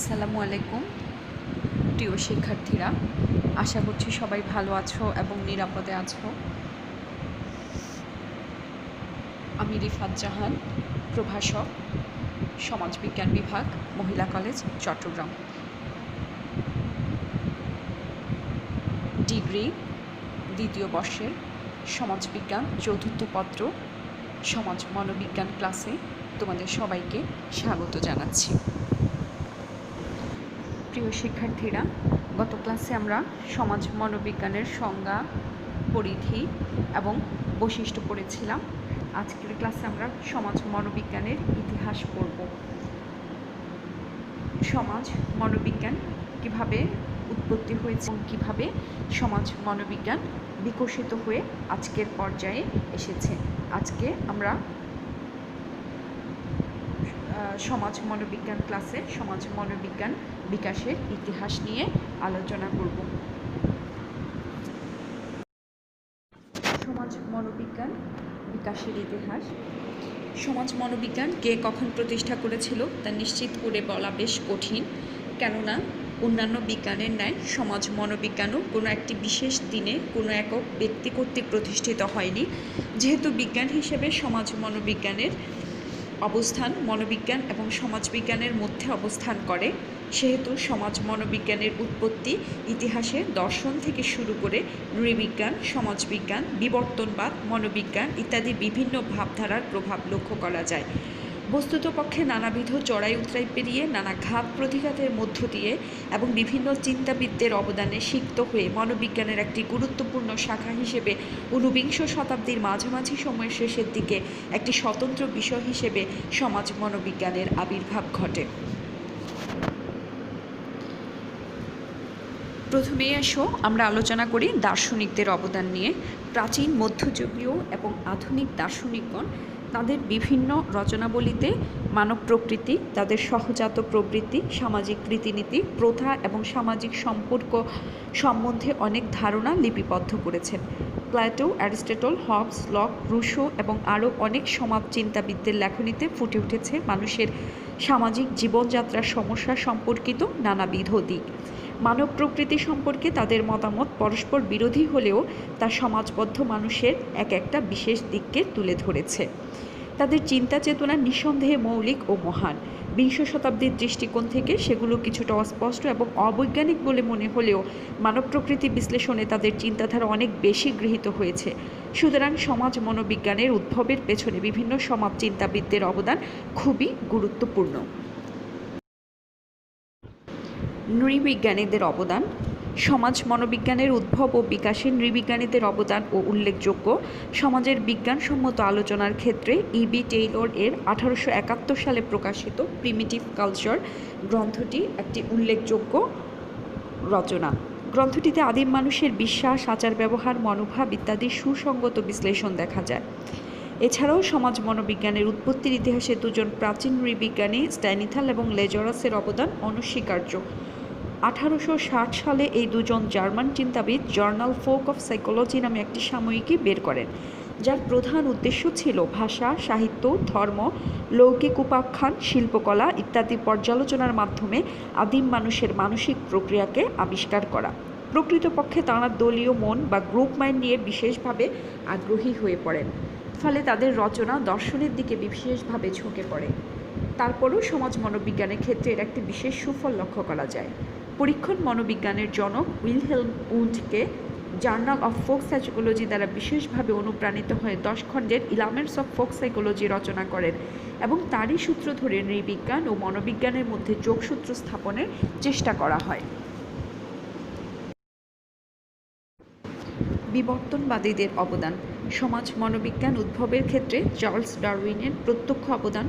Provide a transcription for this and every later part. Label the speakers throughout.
Speaker 1: আসসালামু আলাইকুম প্রিয় শিক্ষার্থীরা, আশা করছি সবাই ভালো আছো এবং নিরাপদে আছো। আমি রিফাত জাহান, প্রভাষক, সমাজবিজ্ঞান বিভাগ, মহিলা কলেজ, চট্টগ্রাম। ডিগ্রি দ্বিতীয় বর্ষের সমাজবিজ্ঞান চতুর্থ পত্র সমাজ মনোবিজ্ঞান ক্লাসে তোমাদের সবাইকে স্বাগত জানাচ্ছি। প্রিয় শিক্ষার্থীরা, গত ক্লাসে আমরা সমাজ মনোবিজ্ঞানের সংজ্ঞা, পরিধি এবং বৈশিষ্ট্য পড়েছিলাম। আজকের ক্লাসে আমরা সমাজ মনোবিজ্ঞানের ইতিহাস পড়ব। সমাজ মনোবিজ্ঞান কিভাবে উৎপত্তি হয়েছে এবং কীভাবে সমাজ মনোবিজ্ঞান বিকশিত হয়ে আজকের পর্যায়ে এসেছে। আজকে আমরা সমাজ মনোবিজ্ঞান ক্লাসে সমাজ মনোবিজ্ঞান বিকাশের ইতিহাস নিয়ে আলোচনা করব। সমাজ মনোবিজ্ঞান বিকাশের ইতিহাস। সমাজ মনোবিজ্ঞান কে কখন প্রতিষ্ঠা করেছিল তা নিশ্চিত করে বলা বেশ কঠিন, কেননা অন্যান্য বিজ্ঞানের ন্যায় সমাজ মনোবিজ্ঞানও কোনো একটি বিশেষ দিনে কোনো একক ব্যক্তি কর্তৃক প্রতিষ্ঠিত হয়নি। যেহেতু বিজ্ঞান হিসেবে সমাজ মনোবিজ্ঞানের অবস্থান মনোবিজ্ঞান এবং সমাজবিজ্ঞানের মধ্যে অবস্থান করে, সেহেতু সমাজ মনোবিজ্ঞানের উৎপত্তি ইতিহাসে দর্শন থেকে শুরু করে নৃবিজ্ঞান, সমাজবিজ্ঞান, বিবর্তনবাদ, মনোবিজ্ঞান ইত্যাদি বিভিন্ন ভাবধারার প্রভাব লক্ষ্য করা যায়। বস্তুতপক্ষে নানাবিধ চড়াই উতরাই পেরিয়ে নানা ঘাত প্রতিঘাতের মধ্য দিয়ে এবং বিভিন্ন চিন্তাবিদদের অবদানে সিক্ত হয়ে মনোবিজ্ঞানের একটি গুরুত্বপূর্ণ শাখা হিসেবে ঊনবিংশ শতাব্দীর মাঝামাঝি সময়ের শেষের দিকে একটি স্বতন্ত্র বিষয় হিসেবে সমাজ মনোবিজ্ঞানের আবির্ভাব ঘটে। প্রথমেই আসো আমরা আলোচনা করি দার্শনিকদের অবদান নিয়ে। প্রাচীন, মধ্যযুগীয় এবং আধুনিক দার্শনিকগণ তাদের বিভিন্ন রচনাবলিতে মানব প্রকৃতি, তাদের সহজাত প্রবৃত্তি, সামাজিক রীতিনীতি, প্রথা এবং সামাজিক সম্পর্ক সম্বন্ধে অনেক ধারণা লিপিবদ্ধ করেছেন। Plato, Aristotle, Hobbes, Locke, Rousseau এবং আরও অনেক সমাজ চিন্তাবিদদের লেখনীতে ফুটে উঠেছে মানুষের সামাজিক জীবনযাত্রার সমস্যা সম্পর্কিত নানাবিধ দিক। মানব প্রকৃতি সম্পর্কে তাদের মতামত পরস্পর বিরোধী হলেও তা সমাজবদ্ধ মানুষের এক একটা বিশেষ দিককে তুলে ধরেছে। তাদের চিন্তা চেতনা নিঃসন্দেহে মৌলিক ও মহান। বিংশ শতাব্দীর দৃষ্টিকোণ থেকে সেগুলো কিছুটা অস্পষ্ট এবং অবৈজ্ঞানিক বলে মনে হলেও মানব প্রকৃতি বিশ্লেষণে তাদের চিন্তাধারা অনেক বেশি গৃহীত হয়েছে। সুতরাং সমাজ মনোবিজ্ঞানের উদ্ভবের পেছনে বিভিন্ন সমাজ চিন্তাবিদদের অবদান খুবই গুরুত্বপূর্ণ। নৃবিজ্ঞানীদের অবদান। সমাজ মনোবিজ্ঞানের উদ্ভব ও বিকাশে নৃবিজ্ঞানীদের অবদান ও উল্লেখযোগ্য। সমাজের বিজ্ঞানসম্মত আলোচনার ক্ষেত্রে ইবি টেইলর এর 1871 সালে প্রকাশিত প্রিমিটিভ কালচার গ্রন্থটি একটি উল্লেখযোগ্য রচনা। গ্রন্থটিতে আদিম মানুষের বিশ্বাস, আচার ব্যবহার, মনোভাব ইত্যাদি সুসংগত বিশ্লেষণ দেখা যায়। এছাড়াও সমাজ মনোবিজ্ঞানের উৎপত্তির ইতিহাসে দুজন প্রাচীন নৃবিজ্ঞানী স্ট্যানিথাল এবং লেজরাসের অবদান অনস্বীকার্য। 1860 সালে এই দুজন জার্মান চিন্তাবিদ জার্নাল ফোক অফ সাইকোলজি নামে একটি সাময়িকী বের করেন, যার প্রধান উদ্দেশ্য ছিল ভাষা, সাহিত্য, ধর্ম, লৌকিক উপাখ্যান, শিল্পকলা ইত্যাদি পর্যালোচনার মাধ্যমে আদিম মানুষের মানসিক প্রক্রিয়াকে আবিষ্কার করা। প্রকৃতপক্ষে তাঁরা দলীয় মন বা গ্রুপ মাইন্ড নিয়ে বিশেষভাবে আগ্রহী হয়ে পড়েন, ফলে তাদের রচনা দর্শনের দিকে বিশেষভাবে ঝুঁকে পড়ে। তারপরও সমাজ মনোবিজ্ঞানের ক্ষেত্রে এর একটি বিশেষ সুফল লক্ষ্য করা যায়। পরীক্ষণ মনোবিজ্ঞানের জনক উইলহেলম উন্ডকে জার্নাল অফ ফোক সাইকোলজি দ্বারা বিশেষভাবে অনুপ্রাণিত হয়ে 10 খণ্ডের ইলামেন্টস অফ ফোক সাইকোলজি রচনা করেন এবং তারই সূত্র ধরে নৃবিজ্ঞান ও মনোবিজ্ঞানের মধ্যে যোগসূত্র স্থাপনের চেষ্টা করা হয়। বিবর্তনবাদীদের অবদান। সমাজ মনোবিজ্ঞান উদ্ভবের ক্ষেত্রে চার্লস ডারউইনের প্রত্যক্ষ অবদান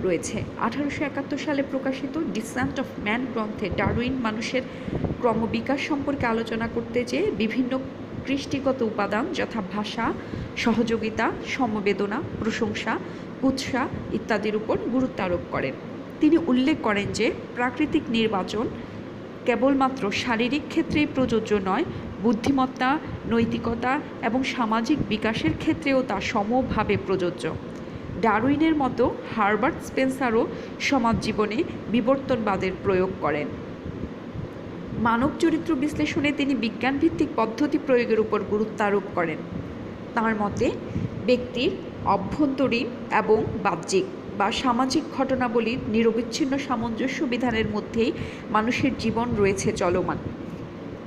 Speaker 1: রয়েছে। 1871 সালে প্রকাশিত ডিসেন্ট অফ ম্যান গ্রন্থে ডারউইন মানুষের ক্রমবিকাশ সম্পর্কে আলোচনা করতে যেয়ে বিভিন্ন কৃষ্টিগত উপাদান যথা ভাষা, সহযোগিতা, সমবেদনা, প্রশংসা, কুৎসা ইত্যাদির উপর গুরুত্ব আরোপ করেন। তিনি উল্লেখ করেন যে প্রাকৃতিক নির্বাচন কেবলমাত্র শারীরিক ক্ষেত্রেই প্রযোজ্য নয়, বুদ্ধিমত্তা, নৈতিকতা এবং সামাজিক বিকাশের ক্ষেত্রেও তা সমভাবে প্রযোজ্য। ডারউইনের মতো হারবার্ট স্পেন্সারও সমাজ জীবনে বিবর্তনবাদের প্রয়োগ করেন। মানব চরিত্র বিশ্লেষণে তিনি বিজ্ঞানভিত্তিক পদ্ধতি প্রয়োগের উপর গুরুত্ব আরোপ করেন। তাঁর মতে ব্যক্তির অভ্যন্তরীণ এবং বাহ্যিক বা সামাজিক ঘটনাবলীর নিরবিচ্ছিন্ন সামঞ্জস্য বিধানের মধ্যেই মানুষের জীবন রয়েছে চলমান।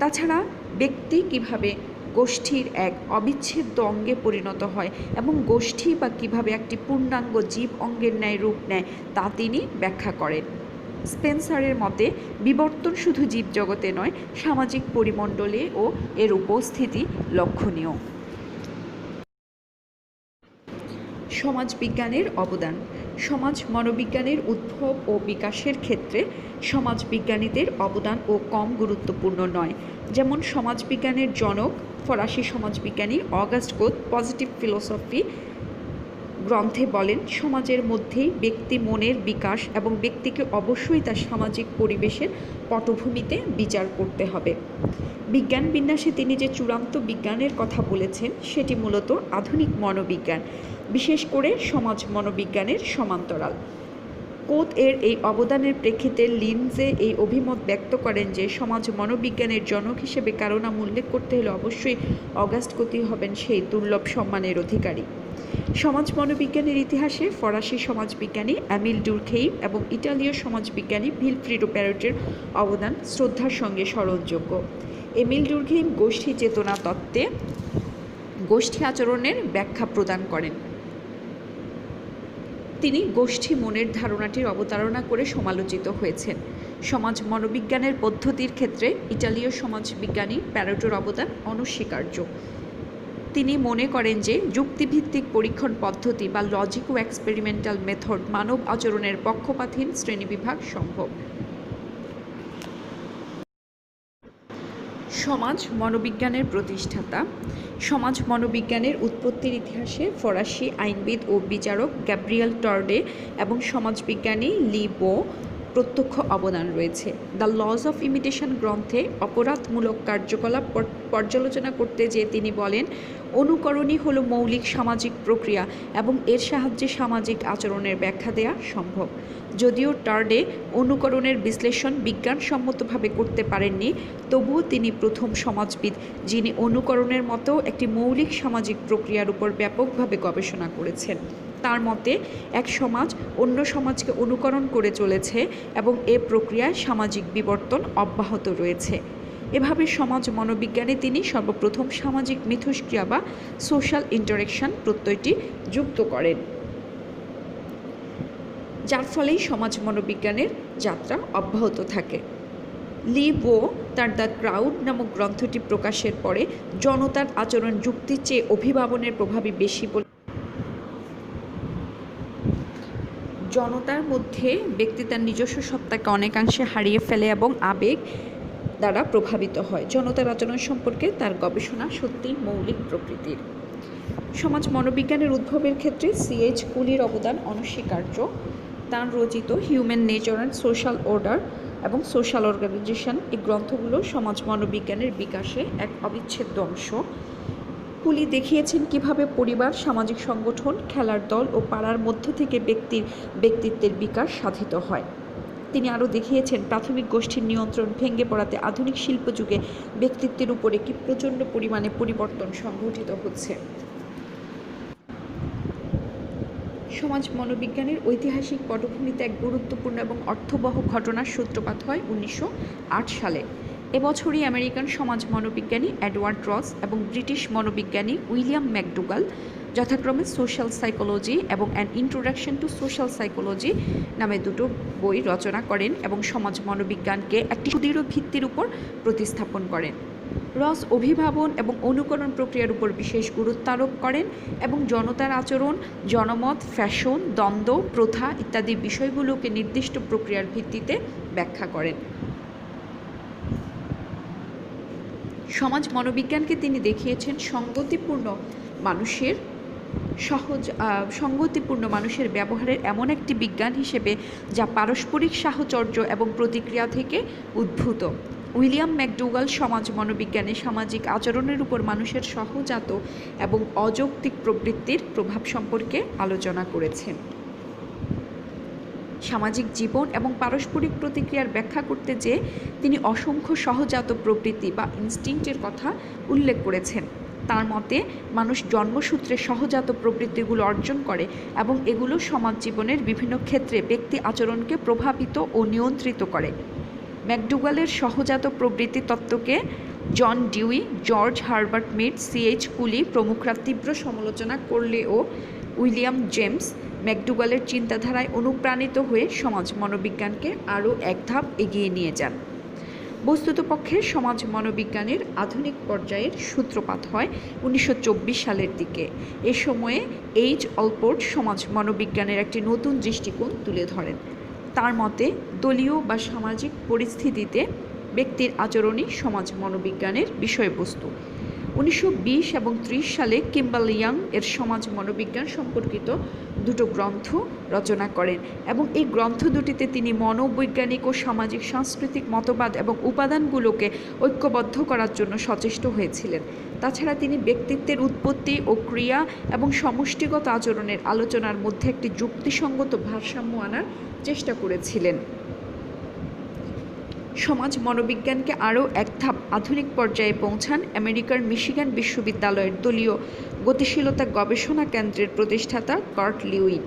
Speaker 1: তাছাড়া ব্যক্তি কিভাবে গোষ্ঠীর এক অবিচ্ছেদ্য অঙ্গে পরিণত হয় এবং গোষ্ঠী বা কিভাবে একটি পূর্ণাঙ্গ জীব অঙ্গের ন্যায় রূপ নেয় তা তিনি ব্যাখ্যা করেন। স্পেন্সারের মতে বিবর্তন শুধু জীবজগতে নয়, সামাজিক পরিমণ্ডলে ও এর উপস্থিতি লক্ষণীয়। সমাজবিজ্ঞানের অবদান। সমাজ মনোবিজ্ঞানের উদ্ভব ও বিকাশের ক্ষেত্রে সমাজবিজ্ঞানীদের অবদান ও কম গুরুত্বপূর্ণ নয়। যেমন সমাজবিজ্ঞানের জনক ফরাসি সমাজবিজ্ঞানী অগাস্ট কোত পজিটিভ ফিলোসফি গ্রন্থে বলেন, সমাজের মধ্যেই ব্যক্তি মনের বিকাশ এবং ব্যক্তিকে অবশ্যই তার সামাজিক পরিবেশের পটভূমিতে বিচার করতে হবে। বিজ্ঞান বিন্যাসে তিনি যে চূড়ান্ত বিজ্ঞানের কথা বলেছেন সেটি মূলত আধুনিক মনোবিজ্ঞান, বিশেষ করে সমাজ মনোবিজ্ঞানের সমান্তরাল। কোত এর এই অবদানের প্রেক্ষিতে লিন্ডসে এই অভিমত ব্যক্ত করেন যে সমাজ মনোবিজ্ঞানের জনক হিসেবে কারো নাম উল্লেখ করতে হলে অবশ্যই অগাস্ট কোতই হবেন সেই দুর্লভ সম্মানের অধিকারী। সমাজ মনোবিজ্ঞানের ইতিহাসে ফরাসি সমাজবিজ্ঞানী এমিল ডুরখেইম এবং ইটালীয় সমাজবিজ্ঞানী ভিলফ্রিডো প্যারেটের অবদান শ্রদ্ধার সঙ্গে স্মরণযোগ্য। এমিল ডুরখেইম গোষ্ঠী চেতনা তত্ত্বে গোষ্ঠী আচরণের ব্যাখ্যা প্রদান করেন। তিনি গোষ্ঠী মনের ধারণাটির অবতারণা করে সমালোচিত হয়েছেন। সমাজ মনোবিজ্ঞানের পদ্ধতির ক্ষেত্রে ইটালীয় সমাজবিজ্ঞানী প্যারেটোর অবদান অনস্বীকার্য। তিনি মনে করেন যে যুক্তিভিত্তিক পরীক্ষণ পদ্ধতি বা লজিক ও এক্সপেরিমেন্টাল মেথড মানব আচরণের পক্ষপাতহীন শ্রেণীবিভাগ সম্ভব। সমাজ মনোবিজ্ঞানের প্রতিষ্ঠাতা। সমাজ মনোবিজ্ঞানের উৎপত্তির ইতিহাসে ফরাসি আইনবিদ ও বিচারক গ্যাব্রিয়েল টর্ডে এবং সমাজবিজ্ঞানী লি বো প্রত্যক্ষ অবদান রয়েছে। দ্য লজ অফ ইমিটেশন গ্রন্থে অপরাধমূলক কার্যকলাপ পর্যালোচনা করতে যেয়ে তিনি বলেন, অনুকরণই হলো মৌলিক সামাজিক প্রক্রিয়া এবং এর সাহায্যে সামাজিক আচরণের ব্যাখ্যা দেওয়া সম্ভব। যদিও টার্ডে অনুকরণের বিশ্লেষণ বিজ্ঞানসম্মতভাবে করতে পারেননি, তবুও তিনি প্রথম সমাজবিদ যিনি অনুকরণের মতো একটি মৌলিক সামাজিক প্রক্রিয়ার উপর ব্যাপকভাবে গবেষণা করেছেন। তার মতে এক সমাজ অন্য সমাজকে অনুকরণ করে চলেছে এবং এ প্রক্রিয়ায় সামাজিক বিবর্তন অব্যাহত রয়েছে। এভাবে সমাজ মনোবিজ্ঞানে তিনি সর্বপ্রথম সামাজিক মিথস্ক্রিয়া বা সোশ্যাল ইন্টারেকশন প্রত্যয়টি যুক্ত করেন, যার ফলেই সমাজ মনোবিজ্ঞানের যাত্রা অব্যাহত থাকে। লি বো তার দ্য ক্রাউড নামক গ্রন্থটি প্রকাশের পরে জনতার আচরণ যুক্তির চেয়ে অভিভাবনের প্রভাবই বেশি বলে জনতার মধ্যে ব্যক্তি তার নিজস্ব সত্তাকে অনেকাংশে হারিয়ে ফেলে এবং আবেগ দ্বারা প্রভাবিত হয়। জনতার আচরণ সম্পর্কে তার গবেষণা সত্যিই মৌলিক প্রকৃতির। সমাজ মনোবিজ্ঞানের উদ্ভবের ক্ষেত্রে C.H. কুলির অবদান অনস্বীকার্য। তার রচিত human nature and social order এবং সোশ্যাল অর্গানাইজেশন এই গ্রন্থগুলো সমাজ মনোবিজ্ঞানের বিকাশে এক অবিচ্ছেদ্য অংশ। কুলি দেখিয়েছেন কিভাবে পরিবার, সামাজিক সংগঠন, খেলার দল ও পাড়ার মধ্য থেকে ব্যক্তিত্বের বিকাশ সাধিত হয়। তিনি আরও দেখিয়েছেন প্রাথমিক গোষ্ঠীর নিয়ন্ত্রণ ভেঙে পড়াতে আধুনিক শিল্পযুগে ব্যক্তিত্বের উপরে কি প্রচণ্ড পরিমাণে পরিবর্তন সংঘটিত হচ্ছে। সমাজ মনোবিজ্ঞানের ঐতিহাসিক পটভূমিতে এক গুরুত্বপূর্ণ এবং অর্থবহ ঘটনার সূত্রপাত হয় 1908 সালে। এবছরই আমেরিকান সমাজ মনোবিজ্ঞানী এডওয়ার্ড রস এবং ব্রিটিশ মনোবিজ্ঞানী উইলিয়াম ম্যাকডুগাল যথাক্রমে সোশ্যাল সাইকোলজি এবং an introduction to social psychology নামে দুটো বই রচনা করেন এবং সমাজ মনোবিজ্ঞানকে একটি সুদৃঢ় ভিত্তির উপর প্রতিস্থাপন করেন। রস অভিভাবন এবং অনুকরণ প্রক্রিয়ার উপর বিশেষ গুরুত্ব আরোপ করেন এবং জনতার আচরণ, জনমত, ফ্যাশন, দ্বন্দ্ব, প্রথা ইত্যাদি বিষয়গুলোকে নির্দিষ্ট প্রক্রিয়ার ভিত্তিতে ব্যাখ্যা করেন। সমাজ মনোবিজ্ঞানকে তিনি দেখিয়েছেন সঙ্গতিপূর্ণ মানুষের ব্যবহারের এমন একটি বিজ্ঞান হিসেবে যা পারস্পরিক সাহচর্য এবং প্রতিক্রিয়া থেকে উদ্ভূত। উইলিয়াম ম্যাকডোগাল সমাজ মনোবিজ্ঞানে সামাজিক আচরণের উপর মানুষের সহজাত এবং অযৌক্তিক প্রবৃত্তির প্রভাব সম্পর্কে আলোচনা করেছেন। সামাজিক জীবন এবং পারস্পরিক প্রতিক্রিয়ার ব্যাখ্যা করতে যেয়ে তিনি অসংখ্য সহজাত প্রবৃত্তি বা ইনস্টিংক্টের কথা উল্লেখ করেছেন। তার মতে মানুষ জন্মসূত্রে সহজাত প্রবৃত্তিগুলো অর্জন করে এবং এগুলো সমাজ জীবনের বিভিন্ন ক্ষেত্রে ব্যক্তি আচরণকে প্রভাবিত ও নিয়ন্ত্রিত করে। ম্যাকডোগালের সহজাত প্রবৃত্তি তত্ত্বকে John Dewey, George Herbert Mead, C.H. Cooley প্রমুখরা তীব্র সমালোচনা করলেও উইলিয়াম জেমস ম্যাকডোগালের চিন্তাধারায় অনুপ্রাণিত হয়ে সমাজ মনোবিজ্ঞানকে আরও এক ধাপ এগিয়ে নিয়ে যান। বস্তুতপক্ষে সমাজ মনোবিজ্ঞানের আধুনিক পর্যায়ের সূত্রপাত হয় 1924 সালের দিকে। এ সময়ে H. অলপোর্ট সমাজ মনোবিজ্ঞানের একটি নতুন দৃষ্টিকোণ তুলে ধরেন। তার মতে দলীয় বা সামাজিক পরিস্থিতিতে ব্যক্তির আচরণই সমাজ মনোবিজ্ঞানের বিষয়বস্তু। 1920 এবং 30 সালে কিম্বাল ইয়াং এর সমাজ মনোবিজ্ঞান সম্পর্কিত দুটো গ্রন্থ রচনা করেন এবং এই গ্রন্থ দুটিতে তিনি মনোবৈজ্ঞানিক ও সামাজিক সাংস্কৃতিক মতবাদ এবং উপাদানগুলোকে ঐক্যবদ্ধ করার জন্য সচেষ্ট হয়েছিলেন। তাছাড়া তিনি ব্যক্তিত্বের উৎপত্তি ও ক্রিয়া এবং সমষ্টিগত আচরণের আলোচনার মধ্যে একটি যুক্তিসঙ্গত ভারসাম্য আনার চেষ্টা করেছিলেন। সমাজ মনোবিজ্ঞানকে আরও এক ধাপ আধুনিক পর্যায়ে পৌঁছান আমেরিকার মিশিগান বিশ্ববিদ্যালয়ের দলীয় গতিশীলতা গবেষণা কেন্দ্রের প্রতিষ্ঠাতা কার্ট লিউইন।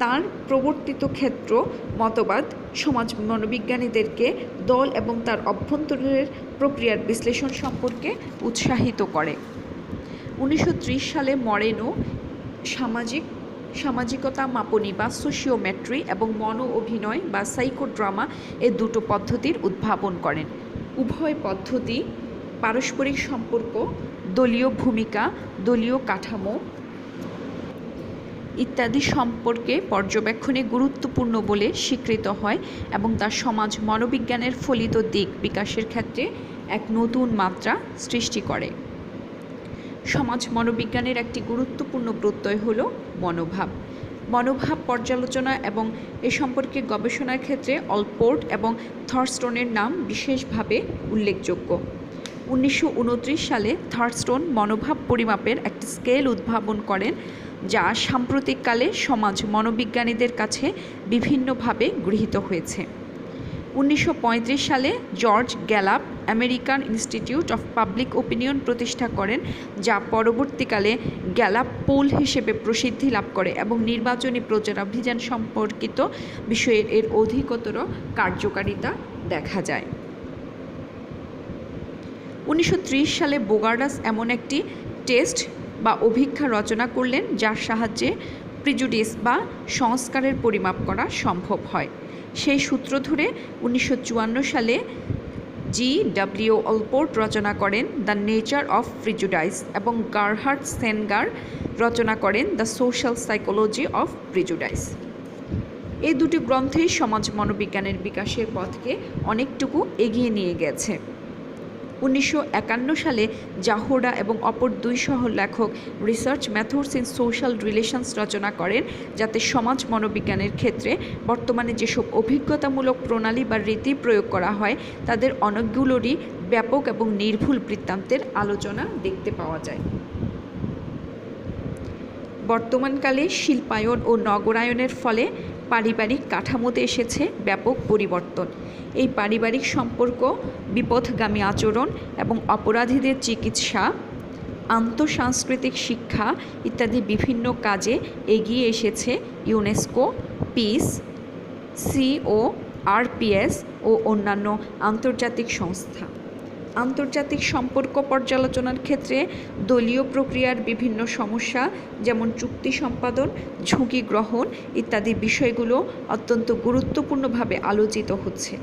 Speaker 1: তার প্রবর্তিত ক্ষেত্র মতবাদ সমাজ মনোবিজ্ঞানীদেরকে দল এবং তার অভ্যন্তরের প্রক্রিয়ার বিশ্লেষণ সম্পর্কে উৎসাহিত করে। 1930 সালে মরেনো সামাজিকতা মাপনী বা সোশিওমেট্রি এবং মনো অভিনয় বা সাইকোড্রামা এ দুটো পদ্ধতির উদ্ভাবন করেন। উভয় পদ্ধতি পারস্পরিক সম্পর্ক, দলীয় ভূমিকা, দলীয় কাঠামো ইত্যাদি সম্পর্কে পর্যবেক্ষণে গুরুত্বপূর্ণ বলে স্বীকৃত হয় এবং তা সমাজ মনোবিজ্ঞানের ফলিত দিক বিকাশের ক্ষেত্রে এক নতুন মাত্রা সৃষ্টি করে। সমাজ মনোবিজ্ঞানের একটি গুরুত্বপূর্ণ প্রত্যয় হল মনোভাব। মনোভাব পর্যালোচনা এবং এ সম্পর্কে গবেষণার ক্ষেত্রে অলপোর্ট এবং থার্স্টনের নাম বিশেষভাবে উল্লেখযোগ্য। 1929 সালে থার্স্টন মনোভাব পরিমাপের একটি স্কেল উদ্ভাবন করেন যা সাম্প্রতিককালে সমাজ মনোবিজ্ঞানীদের কাছে বিভিন্নভাবে গৃহীত হয়েছে। 1935 সালে George gallop American institute of public opinion প্রতিষ্ঠা করেন, যা পরবর্তীকালে গ্যালাপ পোল হিসেবে প্রসিদ্ধি লাভ করে এবং নির্বাচনী প্রচারাভিযান সম্পর্কিত বিষয়ে এর অধিকতর কার্যকারিতা দেখা যায়। 1930 সালে বোগার্ডাস এমন একটি টেস্ট বা অভিক্ষা রচনা করলেন যার সাহায্যে প্রিজুডিস বা সংস্কারের পরিমাপ করা সম্ভব হয়। সেই সূত্র ধরে 1954 সালে G.W. অলপোর্ট রচনা করেন দ্য নেচার অফ প্রিজুডাইস এবং গারহার্ড সেনগার রচনা করেন the social psychology of prejudice. এই দুটি গ্রন্থেই সমাজ মনোবিজ্ঞানের বিকাশের পথকে অনেকটুকু এগিয়ে নিয়ে গেছে। 1951 সালে জাহোরা এবং অপর দুই সহ লেখক research methods in social relations রচনা করেন, যাতে সমাজ মনোবিজ্ঞানের ক্ষেত্রে বর্তমানে যেসব অভিজ্ঞতামূলক প্রণালী বা রীতি প্রয়োগ করা হয় তাদের অনেকগুলোরই ব্যাপক এবং নির্ভুল বৃত্তান্তের আলোচনা দেখতে পাওয়া যায়। বর্তমানকালে শিল্পায়ন ও নগরায়নের ফলে পারিবারিক কাঠামোতে এসেছে ব্যাপক পরিবর্তন। এই পারিবারিক সম্পর্ক, বিপথগামী আচরণ এবং অপরাধীদের চিকিৎসা, আন্তঃসাংস্কৃতিক শিক্ষা ইত্যাদি বিভিন্ন কাজে এগিয়ে এসেছে ইউনেস্কো, পিস, CORPS ও অন্যান্য আন্তর্জাতিক সংস্থা। আন্তর্জাতিক সম্পর্ক পর্যালোচনার ক্ষেত্রে দলীয় প্রক্রিয়ার বিভিন্ন সমস্যা যেমন চুক্তি সম্পাদন, ঝুঁকি গ্রহণ ইত্যাদি বিষয়গুলো অত্যন্ত গুরুত্বপূর্ণভাবে আলোচিত হচ্ছে।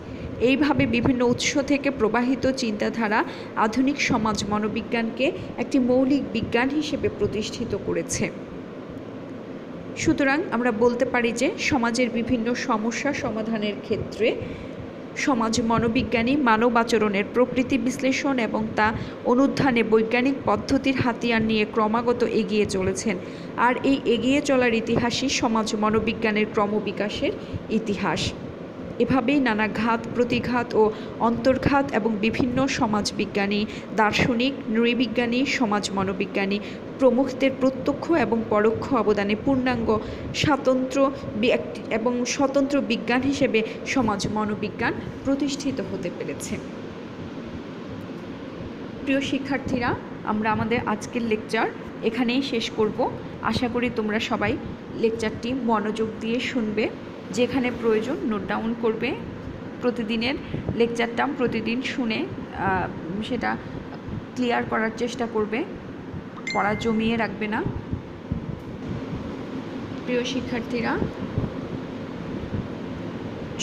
Speaker 1: এইভাবে বিভিন্ন উৎস থেকে প্রবাহিত চিন্তাধারা আধুনিক সমাজ মনোবিজ্ঞানকে একটি মৌলিক বিজ্ঞান হিসেবে প্রতিষ্ঠিত করেছে। সুতরাং আমরা বলতে পারি যে সমাজের বিভিন্ন সমস্যা সমাধানের ক্ষেত্রে সমাজ মনোবিজ্ঞানী মানব আচরণের প্রকৃতি বিশ্লেষণ এবং তা অনুধ্যানে বৈজ্ঞানিক পদ্ধতির হাতিয়ার নিয়ে ক্রমাগত এগিয়ে চলেছেন। আর এই এগিয়ে চলার ইতিহাসই সমাজ মনোবিজ্ঞানের ক্রমবিকাশের ইতিহাস। এভাবেই নানা ঘাত প্রতিঘাত ও অন্তর্ঘাত এবং বিভিন্ন সমাজবিজ্ঞানী, দার্শনিক, নৃবিজ্ঞানী, সমাজ মনোবিজ্ঞানী প্রমুখদের প্রত্যক্ষ এবং পরোক্ষ অবদানে পূর্ণাঙ্গ স্বতন্ত্র বিজ্ঞান হিসেবে সমাজ মনোবিজ্ঞান প্রতিষ্ঠিত হতে পেরেছে। প্রিয় শিক্ষার্থীরা, আমরা আমাদের আজকের লেকচার এখানেই শেষ করব। আশা করি তোমরা সবাই লেকচারটি মনোযোগ দিয়ে শুনবে, যেখানে প্রয়োজন নোট ডাউন করবে। প্রতিদিনের লেকচারটা প্রতিদিন শুনে সেটা ক্লিয়ার করার চেষ্টা করবে, পড়া জমিয়ে রাখবে না। প্রিয় শিক্ষার্থীরা,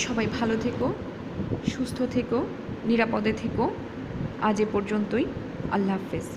Speaker 1: সবাই ভালো থেকো, সুস্থ থেকো, নিরাপদে থেকো। আজ এ পর্যন্তই। আল্লাহ হাফেজ।